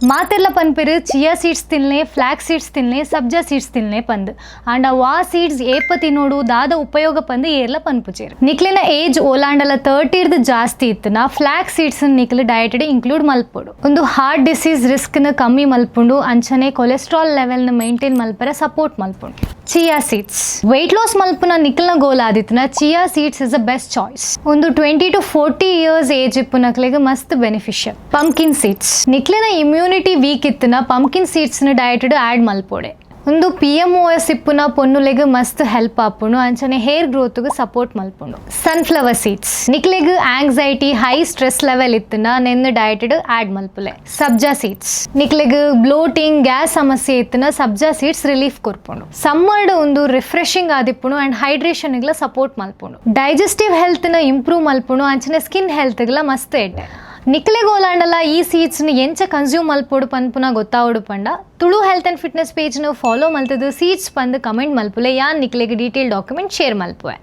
ಮಾತೆಲ್ಲ ಪನ್ಪೆರು chia seeds ತಿನ್ಲೆ ಫ್ಲಾಕ್ seeds ತಿನ್ಲೆ ಸಬ್ಜಾ seeds ತಿನ್ಲೆ ಪಂದ್ and ಆ ಸೀಡ್ಸ್ ಏಪ ತಿನ್ನೋಡು ದಾದ ಉಪಯೋಗ ಪಂದ್ ಏರ್ಲ ಪನ್ಪುಚೇರು ನಿಕ್ಲಿನ ಏಜ್ ಓಲಾಂಡಲ 30 ಜಾಸ್ತಿ ಇತ್ತನ ಫ್ಲಾಕ್ ಸೀಡ್ಸ್ ನಿಕ್ಲು ಡಯಟೆಡ್ ಇನ್ಕ್ಲೂಡ್ ಮಲ್ಪೊಡು ಒಂದು ಹಾರ್ಟ್ ಡಿಸೀಸ್ ರಿಸ್ಕ್ ನ ಕಮ್ಮಿ ಮಲ್ಪುಂಡು ಅಂಚನೆ ಕೊಲೆಸ್ಟ್ರಾಲ್ ಲೆವೆಲ್ ನ ಮೇಂಟೈನ್ ಮಲ್ಪರ ಸಪೋರ್ಟ್ ಮಲ್ಪುಂಡು ಚಿಯಾ ಸೀಡ್ಸ್ weight loss ಮಲ್ಪುನ ನಿಕ್ಲ್ನ ಗೋಲ್ ಆದಿತ್ತನ chia seeds is a best choice ಒಂದು 20 to 40 ಇಯರ್ಸ್ ಏಜ್ ಇಪ್ಪುನಕ್ಲೆಗೆ ಮಸ್ತ್ ಬೆನಿಫಿಷಿಯಲ್ ಪಂಪ್ಕಿನ್ ಸೀಡ್ಸ್ ನಿಕ್ಲಿನ ಇಮ್ಯೂನಿಟಿ ವೀಕ್ ಇತ್ತನ ಪಂಪ್ಕಿನ್ ಸೀಡ್ಸ್ ನ ಡಯಟೆಡ್ ಆಡ್ ಮಲ್ಪೊಡೆ ಒಂದು PMOS ಇಪ್ಪುನ ಪೊನ್ನುಲೆಗ್ ಮಸ್ತ್ ಹೆಲ್ಪ್ ಆಪುಂಡು ಅಂಚನೆ ಹೇರ್ ಗ್ರೋತ್ ಸಪೋರ್ಟ್ ಮಲ್ಪುಂಡು ಸನ್ಫ್ಲವರ್ ಸೀಡ್ಸ್ ನಿಕ್ಲೆಗ್ ಆಂಗ್ಸೈಟಿ ಹೈ ಸ್ಟ್ರೆಸ್ ಲೆವೆಲ್ ಇತ್ತನ ನೆನ್ನ ಡಯಟೆಡ್ ಆಡ್ ಮಲ್ಪುಲೆ ಸಬ್ಜಾ ಸೀಡ್ಸ್ ನಿಕ್ಲೆಗ್ ಬ್ಲೋಟಿಂಗ್ ಗ್ಯಾಸ್ ಸಮಸ್ಯೆ ಇತ್ತನ ಸಬ್ಜಾ ಸೀಡ್ಸ್ ರಿಲೀಫ್ ಕೊರ್ಪುಂಡು ಸಮ್ಮರ್ಡ್ ಒಂದು ರಿಫ್ರೆಶಿಂಗ್ ಆದಿಪ್ಪುಂಡು ಅಂಡ್ ಹೈಡ್ರೇಷನ್ ಗಳ ಸಪೋರ್ಟ್ ಮಲ್ಪುಂಡು ಡೈಜೆಸ್ಟಿವ್ ಹೆಲ್ತ್ ನ ಇಂಪ್ರೂವ್ ಮಲ್ಪುಂಡು ಅಂಚನೆ ಸ್ಕಿನ್ ಹೆಲ್ತ್ ಗಳ ಮಸ್ತ್ ಎಡ್ಡೆ ನಿಕ್ಲೆಗೋಲಾಂಡಲ ಈ ಸೀಡ್ಸ್ ಎಂಚ ಕನ್ಸ್ಯೂಮ್ ಮಲ್ಪೋಡು ಪನ್ಪುನ ಗೊತ್ತಾವಡು ಪಂಡ Tulu health and fitness page follow ಮಲ್ತದು ಸೀಡ್ಸ್ ಪಂದ್ ಕಮೆಂಟ್ ಮಲ್ಪುಲೆ ಯಾನ್ ನಿಕ್ಲೆಗ್ ಡೀಟೇಲ್ ಡಾಕ್ಯುಮೆಂಟ್ ಶೇರ್ ಮಲ್ಪುವೆ.